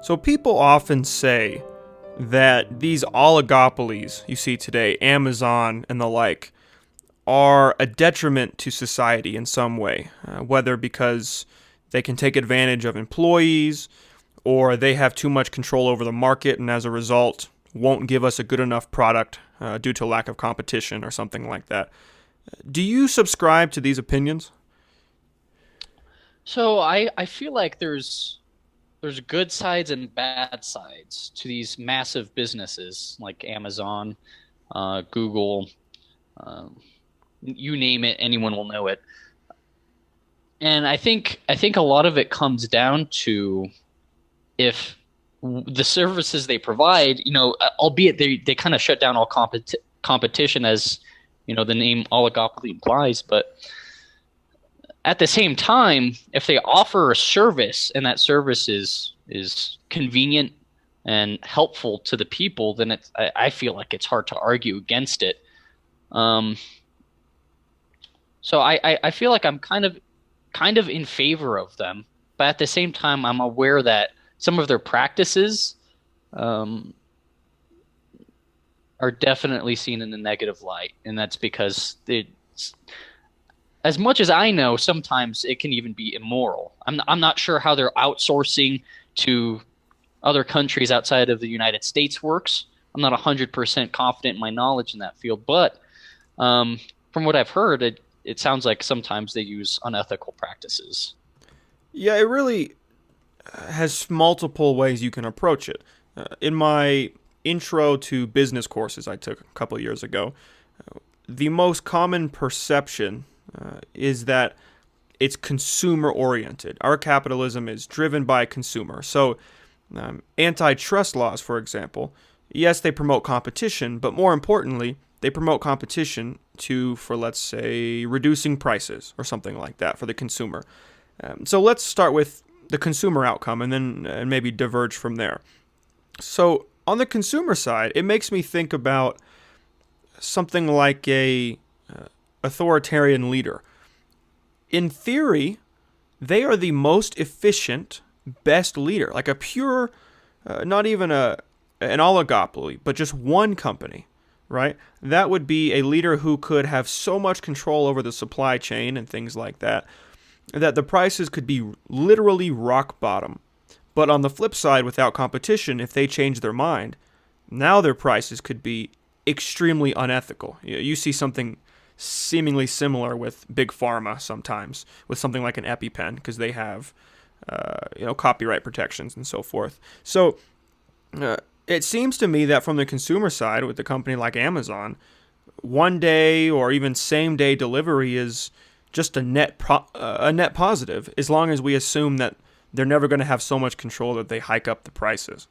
So people often say that these oligopolies you see today, Amazon and the like, are a detriment to society in some way, whether because they can take advantage of employees or they have too much control over the market and as a result won't give us a good enough product due to lack of competition or something like that. Do you subscribe to these opinions? So I feel like there's good sides and bad sides to these massive businesses like Amazon, Google, uh, you name it, anyone will know it. And I think a lot of it comes down to if the services they provide, albeit they kind of shut down all competition as the name oligopoly implies, but at the same time, if they offer a service and that service is convenient and helpful to the people, then I feel like it's hard to argue against it. Um, so I feel like I'm kind of in favor of them, but at the same time, I'm aware that some of their practices um, are definitely seen in a negative light, and that's because as much as I know, sometimes it can even be immoral. I'm not sure how their outsourcing to other countries outside of the United States works. I'm not 100% confident in my knowledge in that field, but from what I've heard, it sounds like sometimes they use unethical practices. Yeah, it really has multiple ways you can approach it. In my intro to business courses I took a couple of years ago, the most common perception is that it's consumer oriented. Our capitalism is driven by consumer. So, antitrust laws, for example, yes, they promote competition, but more importantly, they promote competition for let's say, reducing prices or something like that for the consumer. So let's start with the consumer outcome and then maybe diverge from there. So on the consumer side, it makes me think about something like a authoritarian leader. In theory, they are the most efficient, best leader, like a pure, not even an oligopoly, but just one company, right? That would be a leader who could have so much control over the supply chain and things like that, that the prices could be literally rock bottom. But on the flip side, without competition, if they change their mind, now their prices could be extremely unethical. You see something seemingly similar with big pharma sometimes, with something like an EpiPen, because they have copyright protections and so forth. So it seems to me that from the consumer side, with a company like Amazon, one day or even same day delivery is just a net positive, as long as we assume that they're never going to have so much control that they hike up the prices.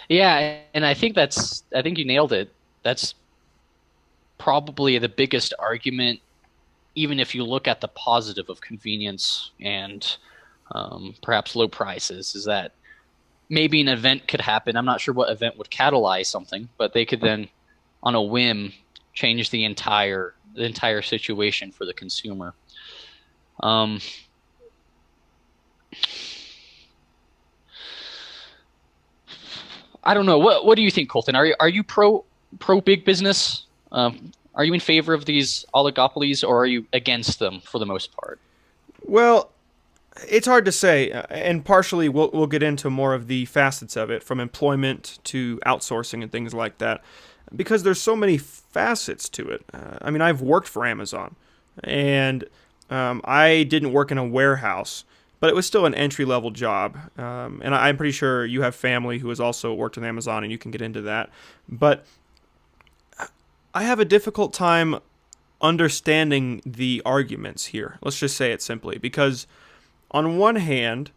Yeah, and I think you nailed it. That's probably the biggest argument, even if you look at the positive of convenience and perhaps low prices, is that maybe an event could happen. I'm not sure what event would catalyze something, but they could then, on a whim, change the entire situation for the consumer. Um, I don't know. What do you think, Colton? Are you pro big business? Are you in favor of these oligopolies, or are you against them for the most part? Well, it's hard to say, and partially we'll get into more of the facets of it, from employment to outsourcing and things like that, because there's so many facets to it. I mean, I've worked for Amazon, and I didn't work in a warehouse, but it was still an entry level job. And I'm pretty sure you have family who has also worked with Amazon, and you can get into that. But I have a difficult time understanding the arguments here. Let's just say it simply, because on one hand,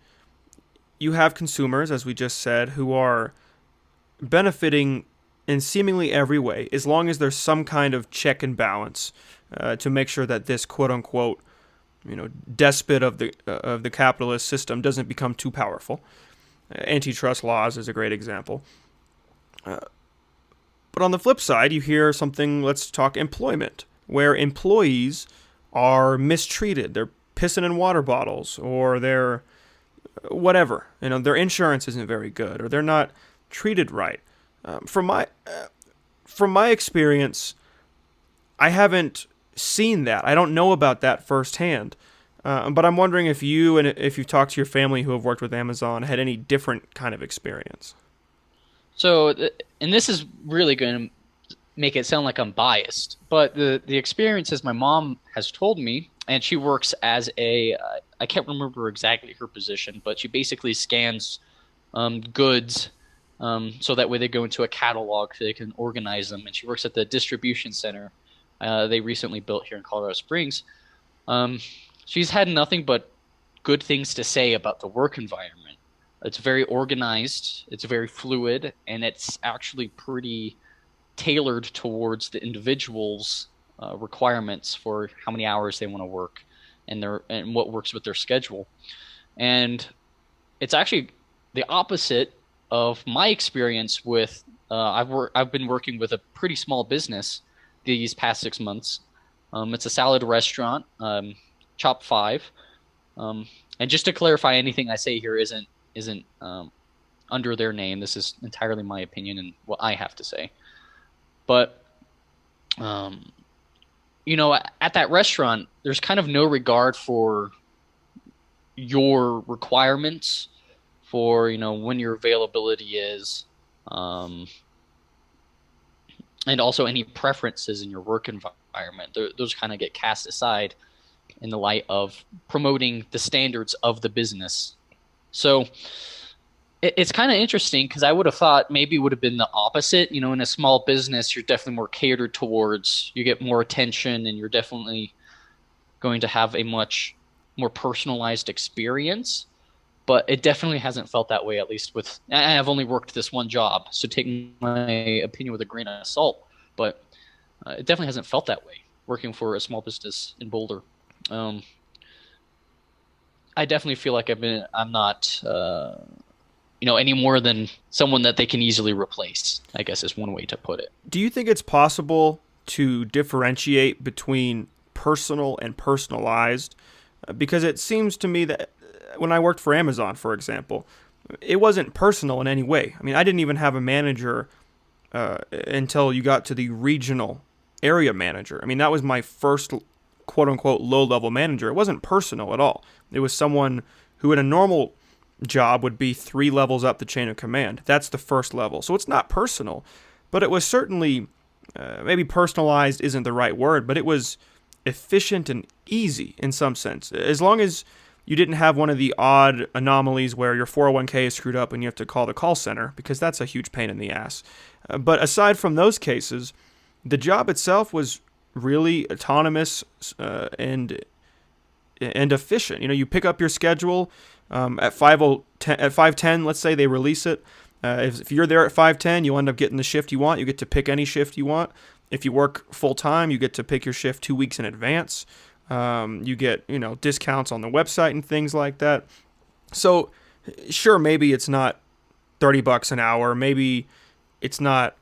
you have consumers, as we just said, who are benefiting in seemingly every way, as long as there's some kind of check and balance to make sure that this quote unquote, despot of the capitalist system doesn't become too powerful. Antitrust laws is a great example. But on the flip side, you hear something, let's talk employment, where employees are mistreated. They're pissing in water bottles, or they're whatever. Their insurance isn't very good, or they're not treated right. From my experience, I haven't seen that. I don't know about that firsthand. But I'm wondering if you and if you've talked to your family who have worked with Amazon had any different kind of experience. So, and this is really going to make it sound like I'm biased, but the experiences my mom has told me, and she works as I can't remember exactly her position, but she basically scans goods so that way they go into a catalog so they can organize them. And she works at the distribution center they recently built here in Colorado Springs. Um, she's had nothing but good things to say about the work environment. It's very organized, it's very fluid, and it's actually pretty tailored towards the individual's requirements for how many hours they want to work and what works with their schedule. And it's actually the opposite of my experience with I've been working with a pretty small business these past 6 months. It's a salad restaurant, Chop Five. And just to clarify, anything I say here isn't under their name. This is entirely my opinion and what I have to say. But at that restaurant, there's kind of no regard for your requirements, for when your availability is, and also any preferences in your work environment. Those kind of get cast aside in the light of promoting the standards of the business. So it's kind of interesting because I would have thought maybe it would have been the opposite. In a small business, you're definitely more catered towards, you get more attention, and you're definitely going to have a much more personalized experience. But it definitely hasn't felt that way, at least I've only worked this one job, so take my opinion with a grain of salt. But it definitely hasn't felt that way, working for a small business in Boulder. I definitely feel like I'm not, any more than someone that they can easily replace, I guess is one way to put it. Do you think it's possible to differentiate between personal and personalized? Because it seems to me that when I worked for Amazon, for example, it wasn't personal in any way. I mean, I didn't even have a manager until you got to the regional area manager. I mean, that was my first quote-unquote low-level manager. It wasn't personal at all. It was someone who in a normal job would be 3 levels up the chain of command. That's the first level. So it's not personal, but it was certainly, maybe personalized isn't the right word, but it was efficient and easy in some sense. As long as you didn't have one of the odd anomalies where your 401k is screwed up and you have to call the call center, because that's a huge pain in the ass. But aside from those cases, the job itself was really autonomous and efficient. You pick up your schedule at 5:10. Let's say they release it. If you're there at 5:10, you end up getting the shift you want. You get to pick any shift you want. If you work full time, you get to pick your shift 2 weeks in advance. You get discounts on the website and things like that. So sure, maybe it's not $30 an hour. Maybe it's not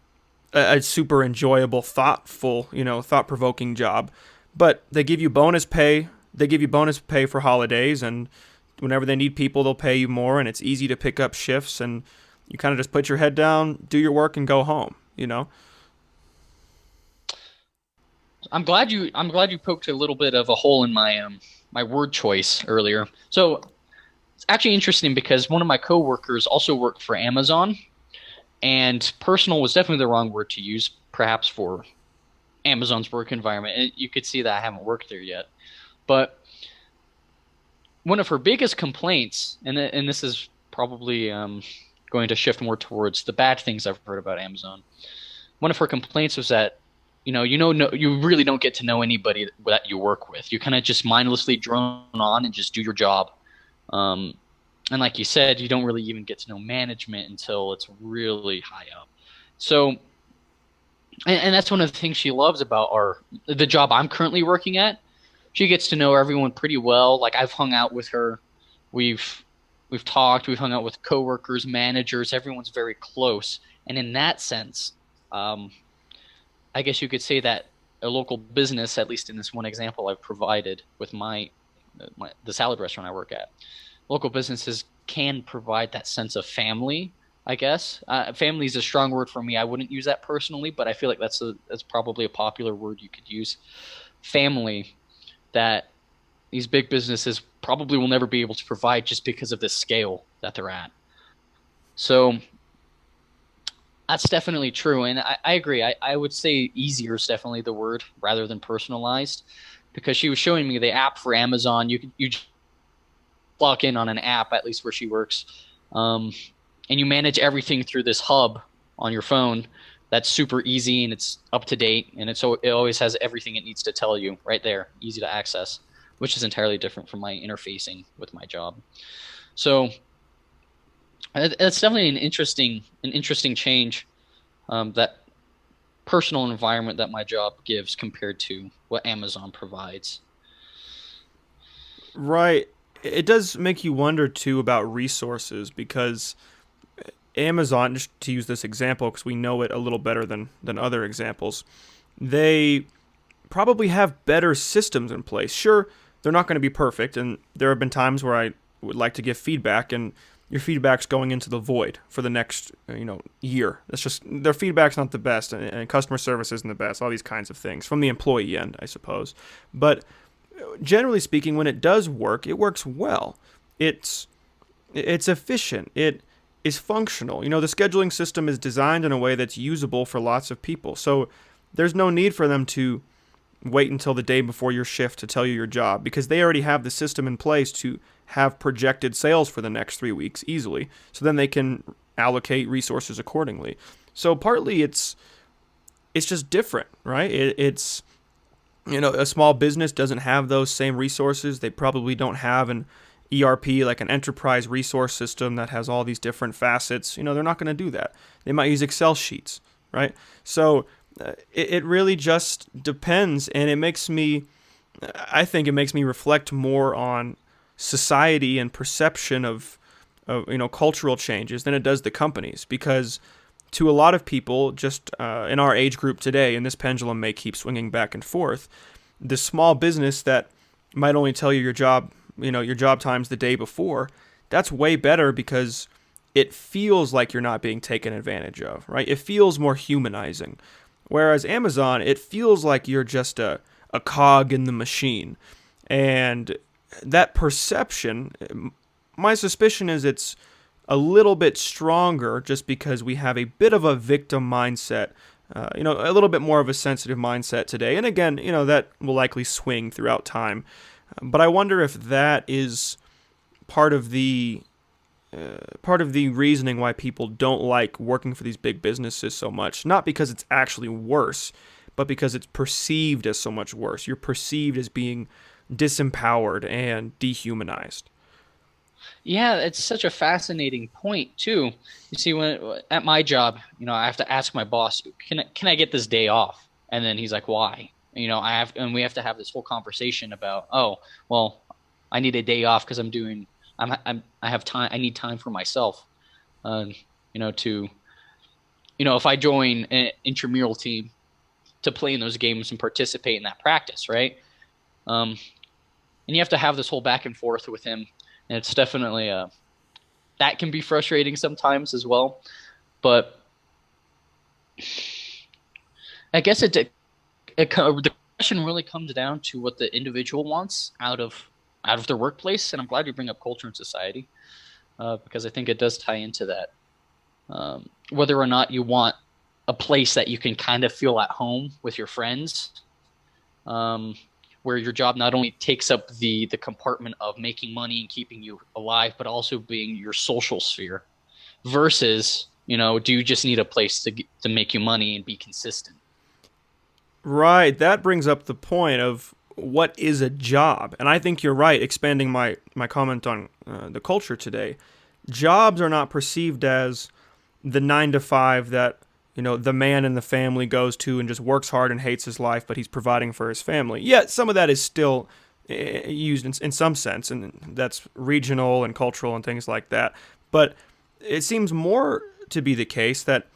a super enjoyable, thought-provoking job, but they give you bonus pay. They give you bonus pay for holidays, and whenever they need people, they'll pay you more, and it's easy to pick up shifts, and you kind of just put your head down, do your work, and go home. I'm glad you poked a little bit of a hole in my my word choice earlier. So it's actually interesting because one of my coworkers also worked for Amazon, and personal was definitely the wrong word to use, perhaps for Amazon's work environment. And you could see that I haven't worked there yet. But one of her biggest complaints, and this is probably going to shift more towards the bad things I've heard about Amazon. One of her complaints was that you really don't get to know anybody that you work with. You kind of just mindlessly drone on and just do your job. And like you said, you don't really even get to know management until it's really high up. So, and that's one of the things she loves about the job I'm currently working at. She gets to know everyone pretty well. Like, I've hung out with her. We've talked. We've hung out with coworkers, managers. Everyone's very close. And in that sense, I guess you could say that a local business, at least in this one example I've provided with the salad restaurant I work at, local businesses can provide that sense of family. I guess family is a strong word for me. I wouldn't use that personally, but I feel like that's probably a popular word you could use. Family that these big businesses probably will never be able to provide just because of the scale that they're at. So that's definitely true. And I agree. I would say easier is definitely the word rather than personalized because she was showing me the app for Amazon. You log in on an app, at least where she works, um, and you manage everything through this hub on your phone. That's super easy and it's up to date and it always has everything it needs to tell you right there, easy to access, which is entirely different from my interfacing with my job. So it's definitely an interesting change, that personal environment that my job gives compared to what Amazon provides. Right. It does make you wonder too about resources because Amazon, just to use this example because we know it a little better than other examples, they probably have better systems in place. Sure, they're not going to be perfect, and there have been times where I would like to give feedback, and your feedback's going into the void for the next year. That's just their feedback's not the best, and customer service isn't the best. All these kinds of things from the employee end, I suppose. But generally speaking, when it does work, it works well. It's it's efficient. It is functional. The scheduling system is designed in a way that's usable for lots of people. So there's no need for them to wait until the day before your shift to tell you your job because they already have the system in place to have projected sales for the next 3 weeks easily. So then they can allocate resources accordingly. So partly it's just different, right? It's a small business doesn't have those same resources. They probably don't have an ERP, like an enterprise resource system that has all these different facets. They're not going to do that. They might use Excel sheets, right? So it really just depends, and I think it makes me reflect more on society and perception of cultural changes than it does the companies, because to a lot of people, just in our age group today, and this pendulum may keep swinging back and forth, the small business that might only tell you your job times the day before, that's way better because it feels like you're not being taken advantage of, right? It feels more humanizing. Whereas Amazon, it feels like you're just a cog in the machine. And that perception, my suspicion is it's a little bit stronger just because we have a bit of a victim mindset, a little bit more of a sensitive mindset today. And again, that will likely swing throughout time. But I wonder if that is part of the reasoning why people don't like working for these big businesses so much. Not because it's actually worse, but because it's perceived as so much worse. You're perceived as being disempowered and dehumanized. Yeah, it's such a fascinating point too. You see, when at my job, I have to ask my boss, can I get this day off? And then he's like, why? And we have to have this whole conversation about, oh, well, I need a day off because I have time. I need time for myself. Uh, to if I join an intramural team to play in those games and participate in that practice, right? And you have to have this whole back and forth with him, and it's definitely that can be frustrating sometimes as well. But I guess the question really comes down to what the individual wants out of their workplace, and I'm glad you bring up culture and society, because I think it does tie into that. Whether or not you want a place that you can kind of feel at home with your friends, where your job not only takes up the compartment of making money and keeping you alive, but also being your social sphere, versus do you just need a place to make you money and be consistent? Right, that brings up the point of what is a job. And I think you're right, expanding my comment on the culture today. Jobs are not perceived as the 9 to 5 that the man in the family goes to and just works hard and hates his life, but he's providing for his family. Yeah, some of that is still used in some sense, and that's regional and cultural and things like that. But it seems more to be the case that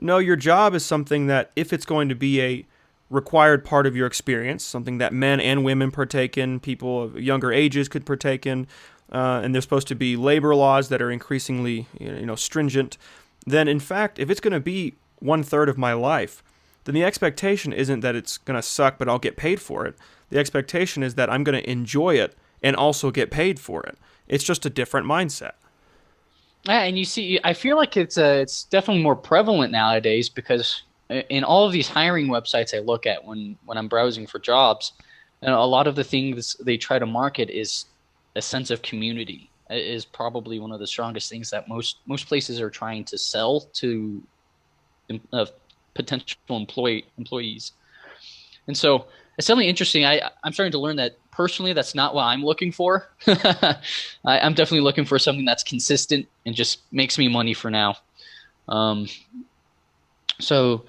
No, your job is something that, if it's going to be a required part of your experience, something that men and women partake in, people of younger ages could partake in, and there's supposed to be labor laws that are increasingly, stringent, then in fact, if it's going to be 1/3 of my life, then the expectation isn't that it's going to suck, but I'll get paid for it. The expectation is that I'm going to enjoy it and also get paid for it. It's just a different mindset. Yeah, and you see, I feel like it's definitely more prevalent nowadays because in all of these hiring websites I look at when I'm browsing for jobs, and a lot of the things they try to market is a sense of community. It is probably one of the strongest things that most places are trying to sell to uh, potential employees. And so it's definitely interesting. I'm starting to learn that personally, that's not what I'm looking for. I'm definitely looking for something that's consistent and just makes me money for now. Um, so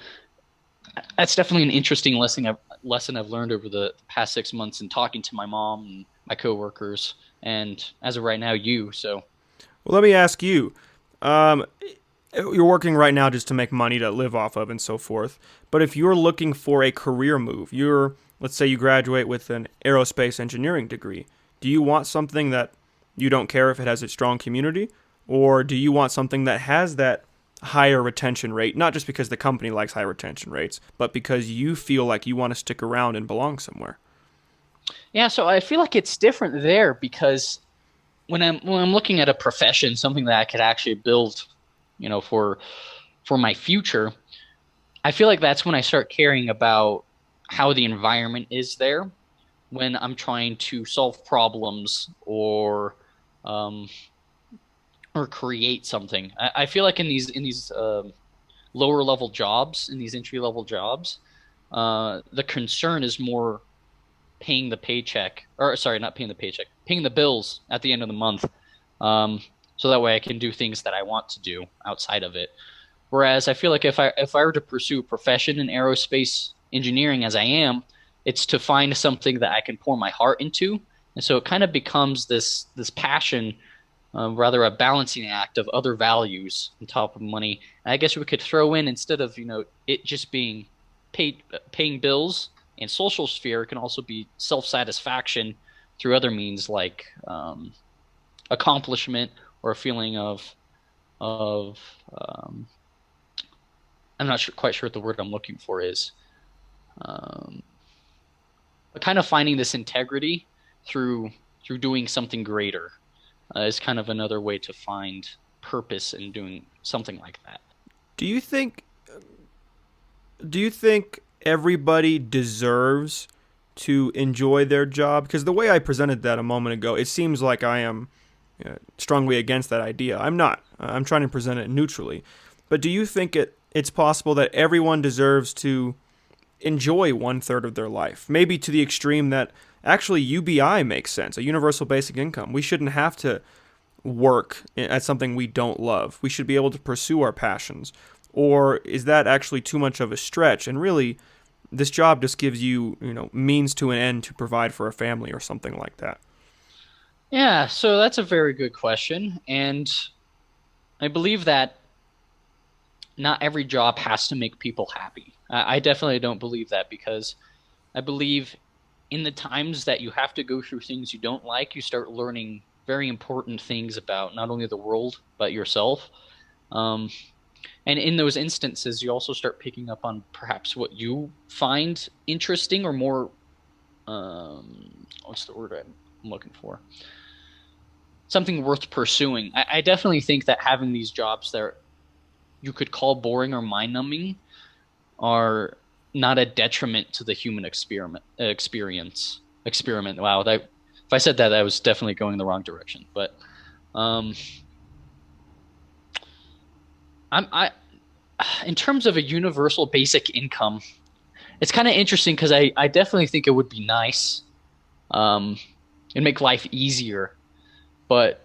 that's definitely an interesting lesson I've learned over the past 6 months in talking to my mom and my coworkers, and as of right now, you. So Well, let me ask you. Um, you're working right now just to make money to live off of and so forth. But if you're looking for a career move, let's say you graduate with an aerospace engineering degree. Do you want something that you don't care if it has a strong community? Or do you want something that has that higher retention rate, not just because the company likes high retention rates, but because you feel like you want to stick around and belong somewhere? yeah, so I feel like it's different there because when I'm looking at a profession, something that I could actually build, for my future, I feel like that's when I start caring about how the environment is there when I'm trying to solve problems um, or create something. I feel like in these lower level jobs, in these entry level jobs, the concern is more paying the paycheck, or sorry, not paying the paycheck, paying the bills at the end of the month. Um, so that way I can do things that I want to do outside of it. Whereas I feel like if I were to pursue a profession in aerospace engineering as I am, it's to find something that I can pour my heart into, and so it kind of becomes this passion, rather a balancing act of other values on top of money. And I guess we could throw in, instead of it just being paying bills and social sphere, it can also be self satisfaction through other means like accomplishment or a feeling of um, I'm not quite sure what the word I'm looking for is. Um, but kind of finding this integrity through doing something greater is kind of another way to find purpose in doing something like that. Do you think do you think everybody deserves to enjoy their job? Because the way I presented that a moment ago, it seems like I am strongly against that idea. I'm not. I'm trying to present it neutrally. But do you think it's possible that everyone deserves to enjoy 1/3 of their life? Maybe to the extreme that actually UBI makes sense, a universal basic income. We shouldn't have to work at something we don't love. We should be able to pursue our passions. Or is that actually too much of a stretch? And really, this job just gives you, means to an end to provide for a family or something like that. Yeah, so that's a very good question. And I believe that not every job has to make people happy. I definitely don't believe that because I believe in the times that you have to go through things you don't like, you start learning very important things about not only the world, but yourself. Um, and in those instances, you also start picking up on perhaps what you find interesting or more, what's the word I'm looking for? Something worth pursuing. I definitely think that having these jobs that you could call boring or mind numbing are not a detriment to the human experiment. Wow, that if I said that, I was definitely going the wrong direction. But um, I in terms of a universal basic income, it's kind of interesting because I definitely think it would be nice, um, and make life easier, but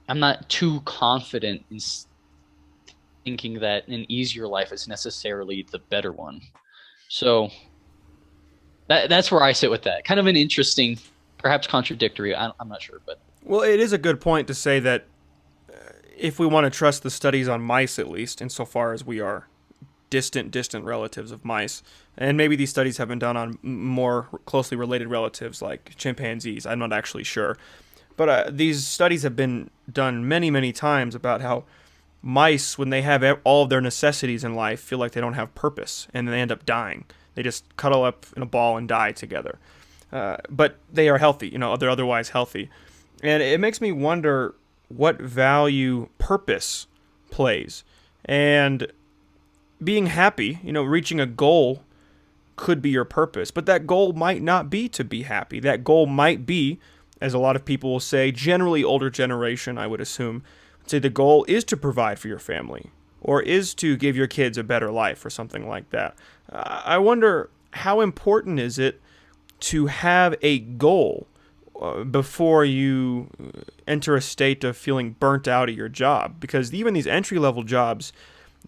I'm not too confident in thinking that an easier life is necessarily the better one. So that's where I sit with that. Kind of an interesting, perhaps contradictory. I'm not sure, but Well, it is a good point to say that if we want to trust the studies on mice, at least, insofar as we are distant relatives of mice, and maybe these studies have been done on more closely related relatives like chimpanzees. I'm not actually sure. But these studies have been done many times about how mice, when they have all of their necessities in life, feel like they don't have purpose, and they end up dying. They just cuddle up in a ball and die together. But they are healthy, they're otherwise healthy. And it makes me wonder what value purpose plays. And being happy, reaching a goal could be your purpose, but that goal might not be to be happy. That goal might be, as a lot of people will say, generally older generation, I would assume, say the goal is to provide for your family or is to give your kids a better life or something like that. I wonder, how important is it to have a goal before you enter a state of feeling burnt out at your job? Because even these entry-level jobs,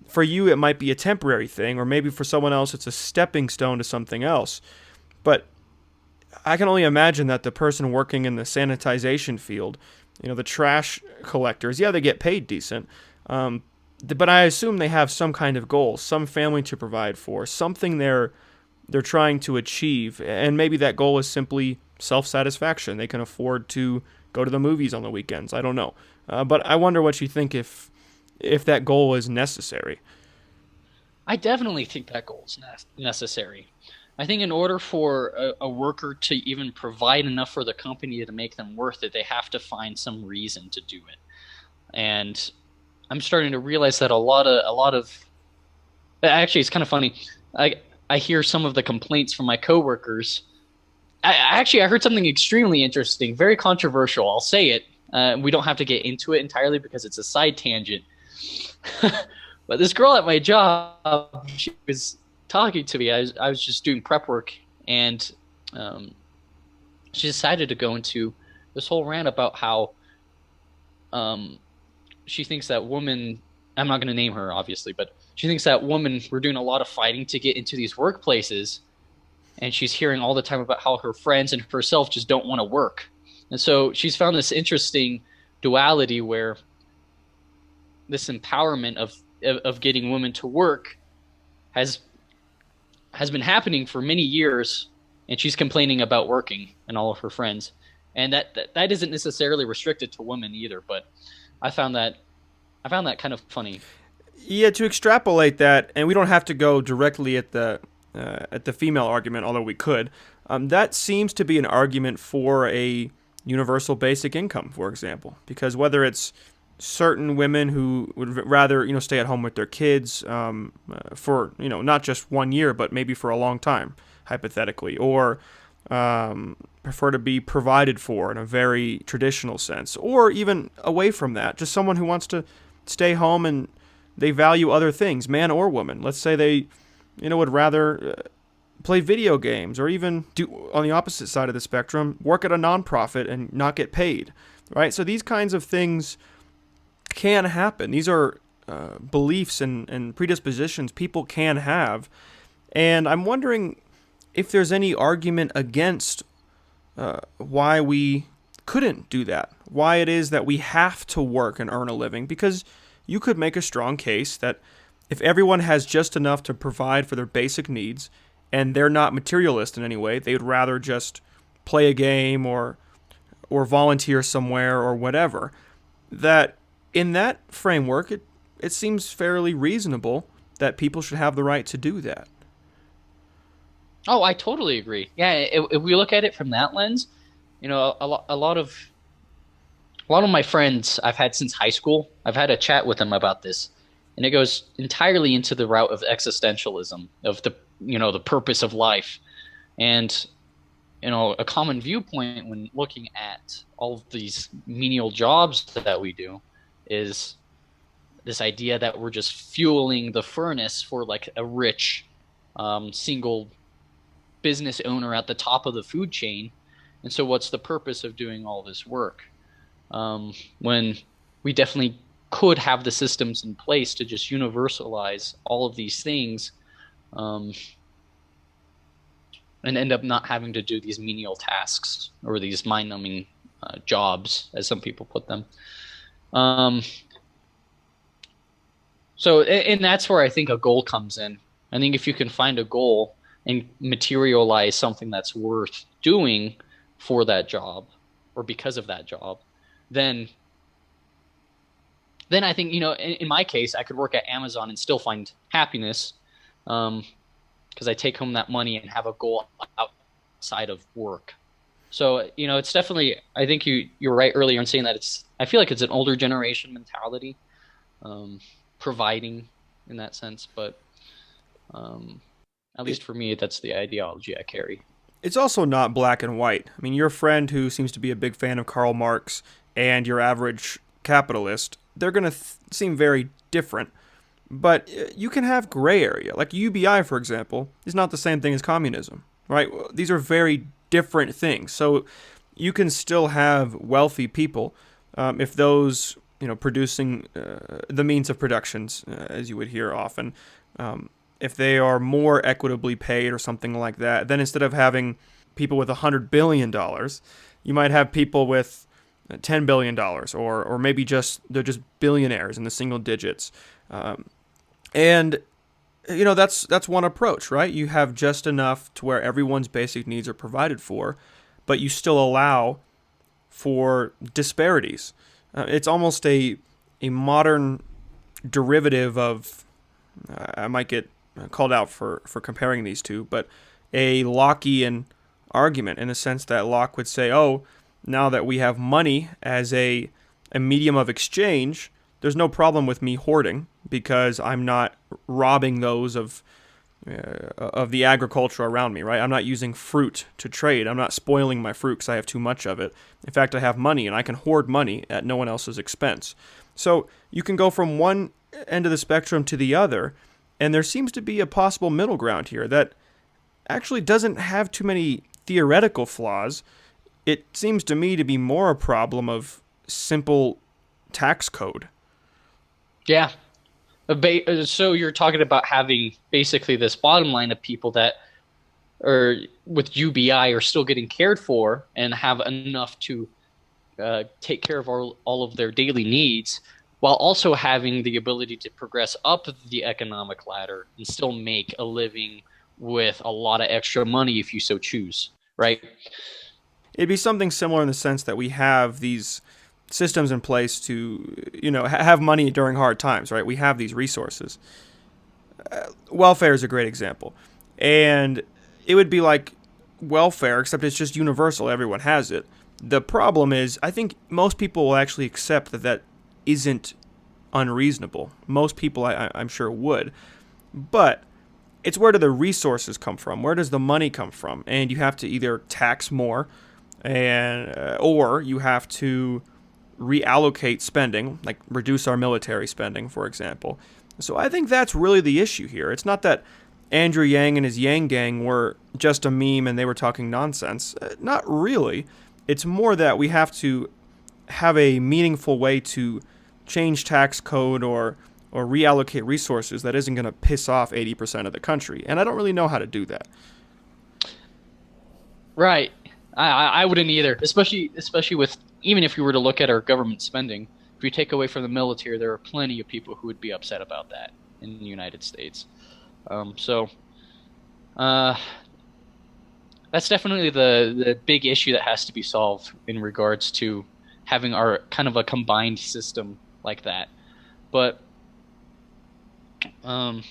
for you it might be a temporary thing, or maybe for someone else it's a stepping stone to something else. But I can only imagine that the person working in the sanitization field, the trash collectors, yeah, they get paid decent, but I assume they have some kind of goal, some family to provide for, something they're trying to achieve, and maybe that goal is simply self-satisfaction. They can afford to go to the movies on the weekends. I don't know, but I wonder what you think if that goal is necessary. I definitely think that goal is necessary. I think in order for a worker to even provide enough for the company to make them worth it, they have to find some reason to do it. And I'm starting to realize that a lot of actually, it's kind of funny. I hear some of the complaints from my coworkers. I heard something extremely interesting, very controversial. I'll say it. We don't have to get into it entirely because it's a side tangent. But this girl at my job, she was talking to me. I was just doing prep work, and she decided to go into this whole rant about how she thinks that women, I'm not going to name her obviously, but she thinks that women were doing a lot of fighting to get into these workplaces, and she's hearing all the time about how her friends and herself just don't want to work. And so she's found this interesting duality where this empowerment of getting women to work has been happening for many years, and she's complaining about working and all of her friends. And that isn't necessarily restricted to women either, but I found that kind of funny. Yeah, to extrapolate that, and we don't have to go directly at the female argument, although we could. That seems to be an argument for a universal basic income, for example, because whether it's certain women who would rather stay at home with their kids for not just 1 year, but maybe for a long time, hypothetically, or prefer to be provided for in a very traditional sense, or even away from that, just someone who wants to stay home and they value other things, man or woman. Let's say they would rather play video games, or even do, on the opposite side of the spectrum, work at a nonprofit and not get paid, right? So these kinds of things can happen. These are beliefs and predispositions people can have. And I'm wondering if there's any argument against why we couldn't do that, why it is that we have to work and earn a living, because you could make a strong case that if everyone has just enough to provide for their basic needs and they're not materialist in any way, they'd rather just play a game or volunteer somewhere or whatever, that in that framework, it seems fairly reasonable that people should have the right to do that. Oh, I totally agree. Yeah, if we look at it from that lens, a lot of my friends I've had since high school, I've had a chat with them about this, and it goes entirely into the route of existentialism, of the purpose of life. And a common viewpoint when looking at all of these menial jobs that we do is this idea that we're just fueling the furnace for like a rich single business owner at the top of the food chain. And so what's the purpose of doing all this work when we definitely could have the systems in place to just universalize all of these things and end up not having to do these menial tasks or these mind-numbing jobs, as some people put them. So, and that's where I think a goal comes in. I think if you can find a goal and materialize something that's worth doing for that job or because of that job, then then I think, in my case, I could work at Amazon and still find happiness, because I take home that money and have a goal outside of work. So, it's definitely, I think you're right earlier in saying that I feel like it's an older generation mentality, um, providing in that sense, but um, at It, least for me, that's the ideology I carry. it's also not black and white. I mean, your friend who seems to be a big fan of Karl Marx and your average capitalist, they're going to seem very different. But you can have gray area. Like UBI, for example, is not the same thing as communism, right? These are very different things. So you can still have wealthy people if those, producing the means of productions, as you would hear often, um, if they are more equitably paid or something like that, then instead of having people with $100 billion, you might have people with $10 billion, or maybe just they're just billionaires in the single digits. And that's one approach, right? You have just enough to where everyone's basic needs are provided for, but you still allow for disparities. It's almost a modern derivative of, I might get called out for comparing these two, but a Lockean argument in the sense that Locke would say, oh, now that we have money as a medium of exchange, there's no problem with me hoarding because I'm not robbing those of the agriculture around me, right? I'm not using fruit to trade. I'm not spoiling my fruit because I have too much of it. In fact, I have money and I can hoard money at no one else's expense. So you can go from one end of the spectrum to the other, and there seems to be a possible middle ground here that actually doesn't have too many theoretical flaws. It seems to me to be more a problem of simple tax code. Yeah. So you're talking about having basically this bottom line of people that are with UBI are still getting cared for and have enough to take care of all of their daily needs, while also having the ability to progress up the economic ladder and still make a living with a lot of extra money if you so choose, right? It'd be something similar in the sense that we have these systems in place to, have money during hard times, right? We have these resources. Welfare is a great example. And it would be like welfare, except it's just universal. Everyone has it. The problem is, I think most people will actually accept that that isn't unreasonable. Most people, I'm sure, would. But it's where do the resources come from? Where does the money come from? And you have to either tax more, and or you have to reallocate spending, like reduce our military spending, for example. So I think that's really the issue here. It's not that Andrew Yang and his Yang Gang were just a meme and they were talking nonsense. Not really. It's more that we have to have a meaningful way to change tax code or reallocate resources that isn't going to piss off 80% of the country. And I don't really know how to do that. Right. I wouldn't either, especially with, even if you were to look at our government spending, if you take away from the military, there are plenty of people who would be upset about that in the United States. So uh, that's definitely the big issue that has to be solved in regards to having our kind of a combined system like that. But um,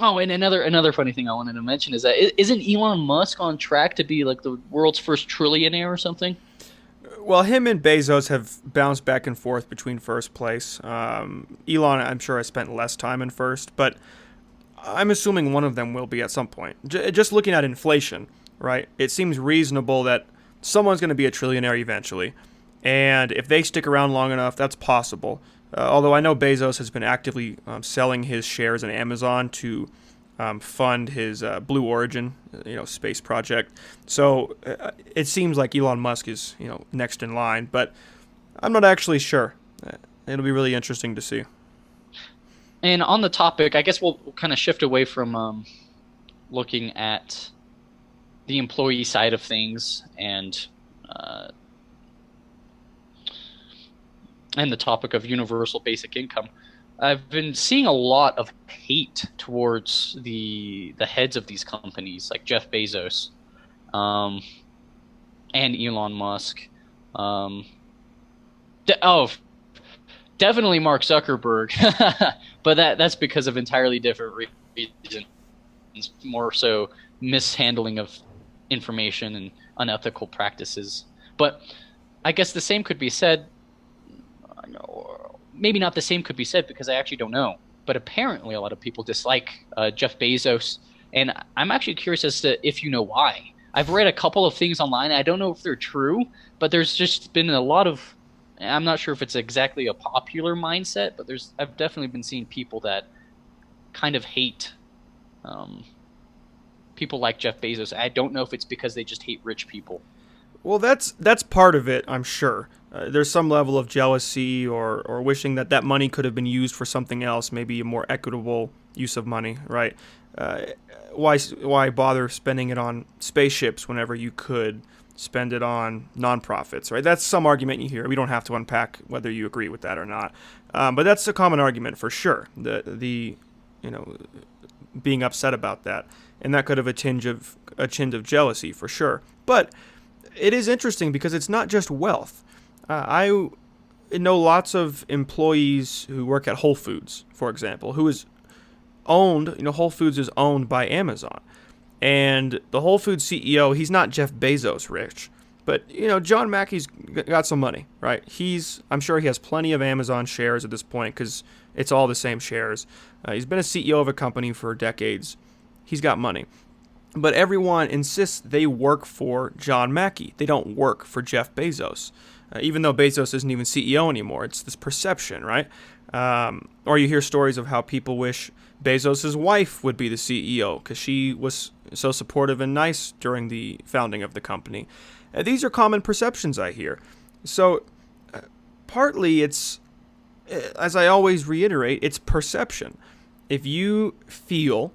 oh, and another funny thing I wanted to mention is that isn't Elon Musk on track to be like the world's first trillionaire or something? Well, him and Bezos have bounced back and forth between first place. Elon, I'm sure, has spent less time in first, but I'm assuming one of them will be at some point. Just looking at inflation, right? It seems reasonable that someone's going to be a trillionaire eventually. And if they stick around long enough, that's possible. Although I know Bezos has been actively selling his shares in Amazon to fund his Blue Origin, space project. So it seems like Elon Musk is, next in line. But I'm not actually sure. It'll be really interesting to see. And on the topic, I guess we'll kind of shift away from looking at the employee side of things and uh, and the topic of universal basic income, I've been seeing a lot of hate towards the heads of these companies, like Jeff Bezos, um, and Elon Musk. Um, oh, definitely Mark Zuckerberg, but that's because of entirely different reasons. More so mishandling of information and unethical practices. But I guess the same could be said. Maybe not the same could be said because I actually don't know. But apparently, a lot of people dislike Jeff Bezos, and I'm actually curious as to if you know why. I've read a couple of things online. I don't know if they're true, but there's just been a lot of. I'm not sure if it's exactly a popular mindset, but I've definitely been seeing people that kind of hate people like Jeff Bezos. I don't know if it's because they just hate rich people. Well, that's part of it, I'm sure. There's some level of jealousy or wishing that that money could have been used for something else, maybe a more equitable use of money, right? Uh, why bother spending it on spaceships whenever you could spend it on nonprofits, right? That's some argument you hear. We don't have to unpack whether you agree with that or not, but that's a common argument for sure. The you know being upset about that, and that could have a tinge of jealousy for sure. But it is interesting because it's not just wealth. I know lots of employees who work at Whole Foods, for example, who is owned. Whole Foods is owned by Amazon, and the Whole Foods CEO, he's not Jeff Bezos rich, but John Mackey's got some money, right? I'm sure he has plenty of Amazon shares at this point because it's all the same shares. He's been a CEO of a company for decades. He's got money. But everyone insists they work for John Mackey. They don't work for Jeff Bezos. Even though Bezos isn't even CEO anymore. It's this perception, right? Or you hear stories of how people wish Bezos' wife would be the CEO because she was so supportive and nice during the founding of the company. These are common perceptions I hear. So partly it's, as I always reiterate, it's perception. If you feel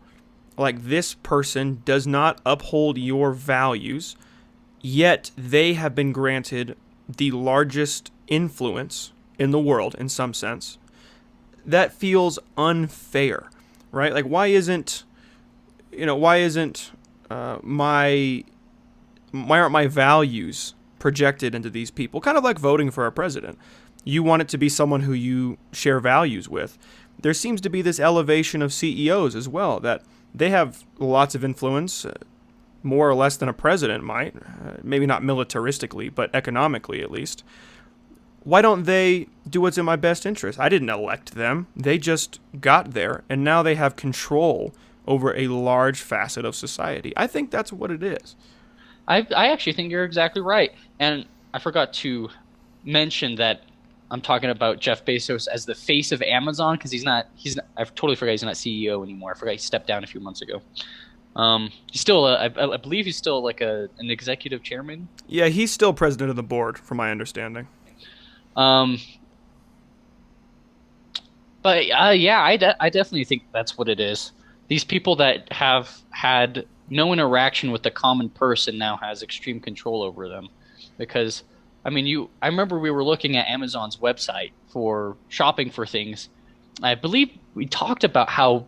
like this person does not uphold your values, yet they have been granted the largest influence in the world in some sense, that feels unfair, right? Like why isn't why aren't my values projected into these people? Kind of like voting for a president. You want it to be someone who you share values with. There seems to be this elevation of CEOs as well, that they have lots of influence, more or less than a president might, maybe not militaristically, but economically at least. Why don't they do what's in my best interest? I didn't elect them. They just got there, and now they have control over a large facet of society. I think that's what it is. I actually think you're exactly right. And I forgot to mention that I'm talking about Jeff Bezos as the face of Amazon because he's not, I totally forgot he's not CEO anymore. I forgot he stepped down a few months ago. He's still, I believe he's still like an executive chairman. Yeah, he's still president of the board, from my understanding. Um, but yeah, I definitely think that's what it is. These people that have had no interaction with the common person now has extreme control over them. Because, I mean, I remember we were looking at Amazon's website for shopping for things. I believe we talked about how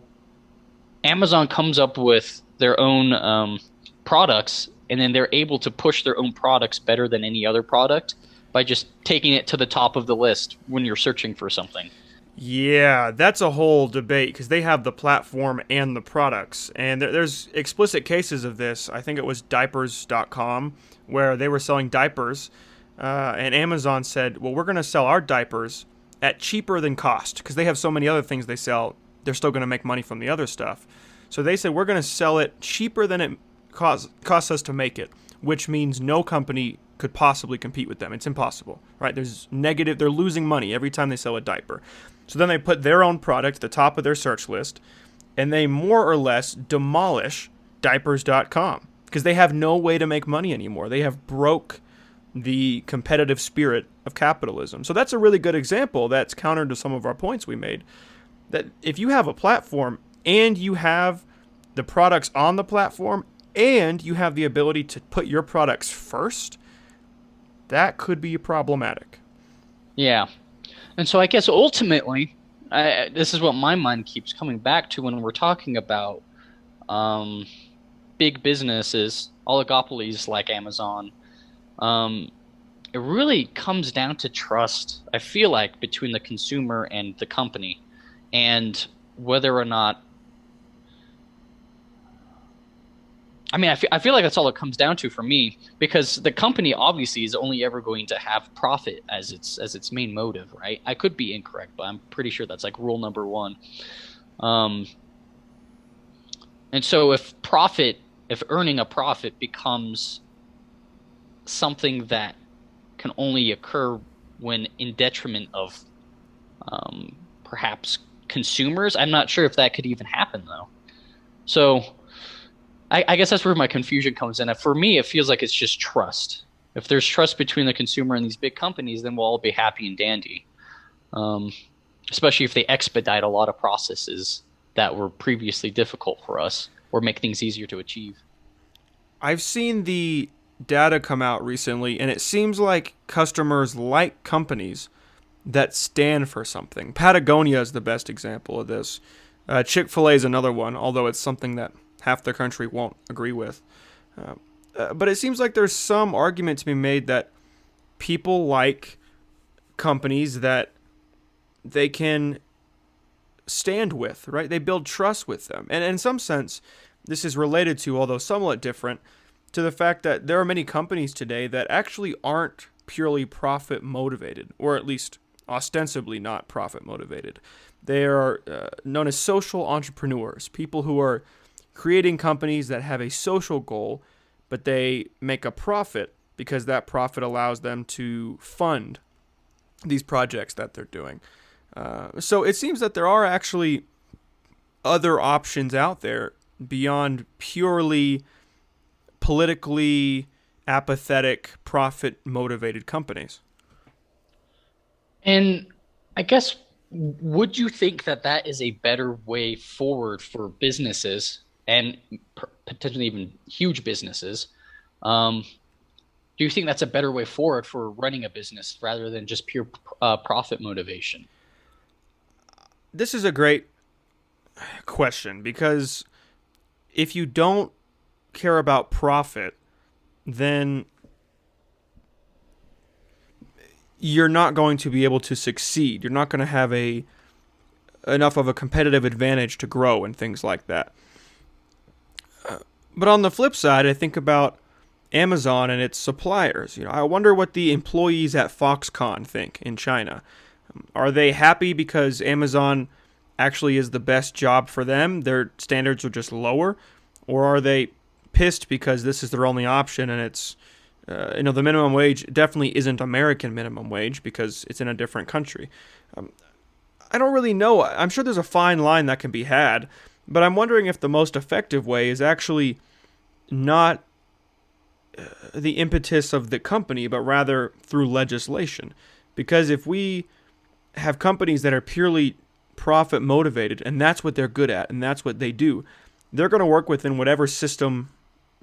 Amazon comes up with their own products, and then they're able to push their own products better than any other product by just taking it to the top of the list when you're searching for something. Yeah, that's a whole debate because they have the platform and the products. And there's explicit cases of this. I think it was diapers.com where they were selling diapers and Amazon said, well, we're going to sell our diapers at cheaper than cost because they have so many other things they sell. They're still going to make money from the other stuff. So they said, we're going to sell it cheaper than it costs us to make it, which means no company could possibly compete with them. It's impossible, right? They're losing money every time they sell a diaper. So then they put their own product at the top of their search list, and they more or less demolish diapers.com because they have no way to make money anymore. They have broke the competitive spirit of capitalism. So that's a really good example that's counter to some of our points we made. That if you have a platform and you have the products on the platform and you have the ability to put your products first, that could be problematic. Yeah. And so I guess ultimately, this is what my mind keeps coming back to when we're talking about um, big businesses, oligopolies like Amazon. Um, it really comes down to trust, I feel like, between the consumer and the company, and whether or not. I mean, I feel like that's all it comes down to for me, because the company obviously is only ever going to have profit as its main motive, right? I could be incorrect, but I'm pretty sure that's like rule number one. Um, and so if earning a profit becomes something that can only occur when in detriment of perhaps consumers, I'm not sure if that could even happen though. So I guess that's where my confusion comes in. For me, it feels like it's just trust. If there's trust between the consumer and these big companies, then we'll all be happy and dandy. Um, Especially if they expedite a lot of processes that were previously difficult for us or make things easier to achieve. I've seen the data come out recently, and it seems like customers like companies that stand for something. Patagonia is the best example of this. Chick-fil-A is another one, although it's something that half the country won't agree with. But it seems like there's some argument to be made that people like companies that they can stand with, right? They build trust with them. And in some sense, this is related to, although somewhat different, to the fact that there are many companies today that actually aren't purely profit motivated, or at least ostensibly not profit motivated. They are known as social entrepreneurs, people who are creating companies that have a social goal, but they make a profit because that profit allows them to fund these projects that they're doing. So it seems that there are actually other options out there beyond purely politically apathetic, profit motivated companies. And I guess, would you think that that is a better way forward for businesses and potentially even huge businesses? Um, do you think that's a better way forward for running a business rather than just pure profit motivation? This is a great question because if you don't care about profit, then you're not going to be able to succeed. You're not going to have a enough of a competitive advantage to grow and things like that. But on the flip side, I think about Amazon and its suppliers. I wonder what the employees at Foxconn think in China. Are they happy because Amazon actually is the best job for them? Their standards are just lower, or are they pissed because this is their only option and it's the minimum wage definitely isn't American minimum wage because it's in a different country. I don't really know. I'm sure there's a fine line that can be had, but I'm wondering if the most effective way is actually not the impetus of the company, but rather through legislation. Because if we have companies that are purely profit motivated, and that's what they're good at, and that's what they do, they're going to work within whatever system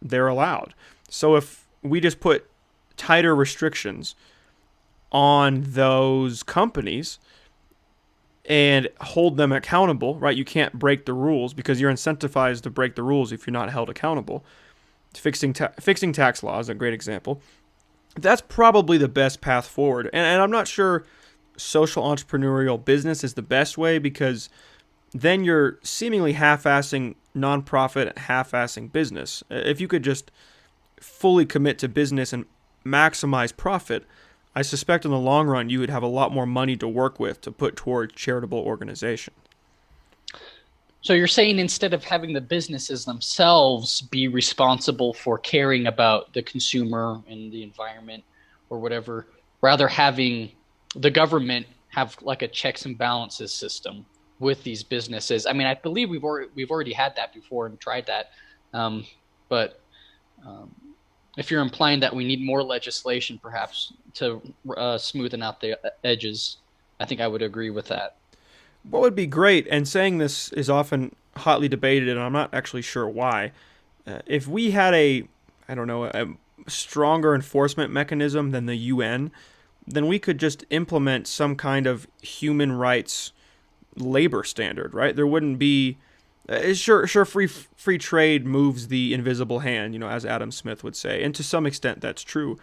they're allowed. So if we just put tighter restrictions on those companies and hold them accountable, right? You can't break the rules because you're incentivized to break the rules if you're not held accountable. Fixing tax laws is a great example. That's probably the best path forward. And I'm not sure social entrepreneurial business is the best way because then you're seemingly half-assing nonprofit, half-assing business. If you could just fully commit to business and maximize profit, I suspect in the long run you would have a lot more money to work with to put toward charitable organization. So you're saying instead of having the businesses themselves be responsible for caring about the consumer and the environment or whatever, rather having the government have like a checks and balances system with these businesses. I mean, I believe we've already had that before and tried that, but um, if you're implying that we need more legislation, perhaps to smoothen out the edges, I think I would agree with that. What would be great, and saying this is often hotly debated, and I'm not actually sure why, if we had I don't know, a stronger enforcement mechanism than the UN, then we could just implement some kind of human rights labor standard, right? There wouldn't be sure free trade moves the invisible hand, as Adam Smith would say, and to some extent that's true,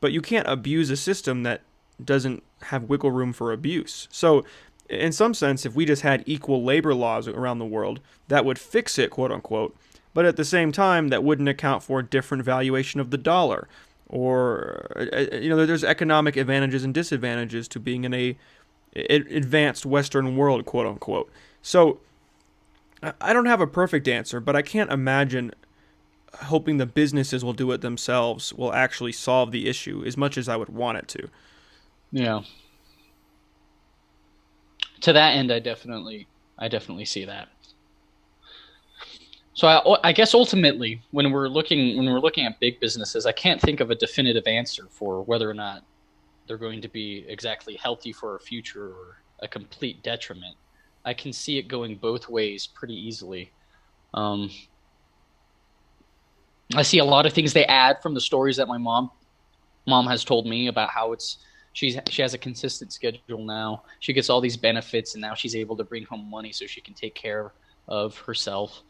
but you can't abuse a system that doesn't have wiggle room for abuse. So in some sense, if we just had equal labor laws around the world, that would fix it, quote unquote. But at the same time, that wouldn't account for a different valuation of the dollar, or there's economic advantages and disadvantages to being in a advanced Western world, quote unquote. So I don't have a perfect answer, but I can't imagine hoping the businesses will do it themselves will actually solve the issue as much as I would want it to. Yeah. To that end, I definitely see that. So I guess ultimately, when we're looking at big businesses, I can't think of a definitive answer for whether or not they're going to be exactly healthy for our future or a complete detriment. I can see it going both ways pretty easily. I see a lot of things they add from the stories that my mom has told me about how she has a consistent schedule now. She gets all these benefits, and now she's able to bring home money so she can take care of herself.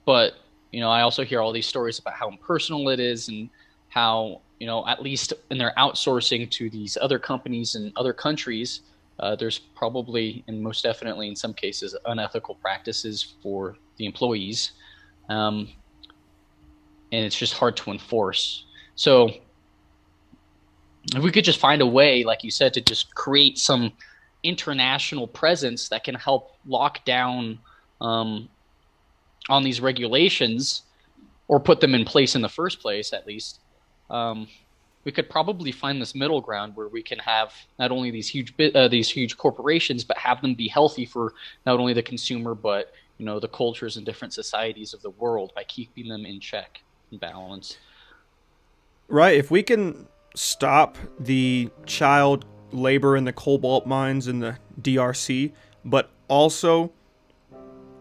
But I also hear all these stories about how impersonal it is, and how at least in their outsourcing to these other companies in other countries, there's probably, and most definitely in some cases, unethical practices for the employees, and it's just hard to enforce. So if we could just find a way, like you said, to just create some international presence that can help lock down on these regulations, or put them in place in the first place, at least, we could probably find this middle ground where we can have not only these huge corporations, but have them be healthy for not only the consumer, but the cultures and different societies of the world, by keeping them in check and balance. Right. If we can stop the child labor in the cobalt mines in the DRC, but also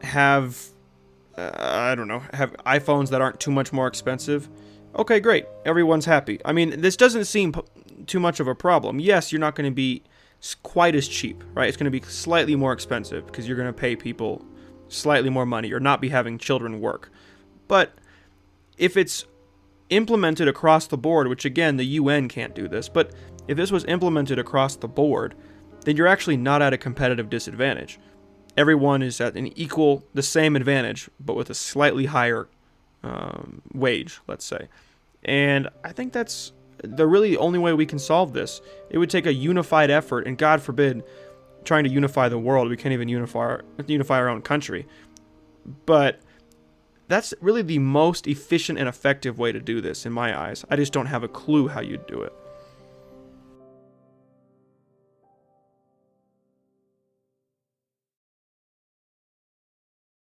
have have iPhones that aren't too much more expensive, okay, great. Everyone's happy. I mean, this doesn't seem too much of a problem. Yes, you're not going to be quite as cheap, right? It's going to be slightly more expensive because you're going to pay people slightly more money or not be having children work. But if it's implemented across the board, which again, the UN can't do this, but if this was implemented across the board, then you're actually not at a competitive disadvantage. Everyone is at the same advantage, but with a slightly higher wage, let's say. And I think that's the really only way we can solve this. It would take a unified effort, and God forbid, trying to unify the world. We can't even unify our own country. But that's really the most efficient and effective way to do this, in my eyes. I just don't have a clue how you'd do it.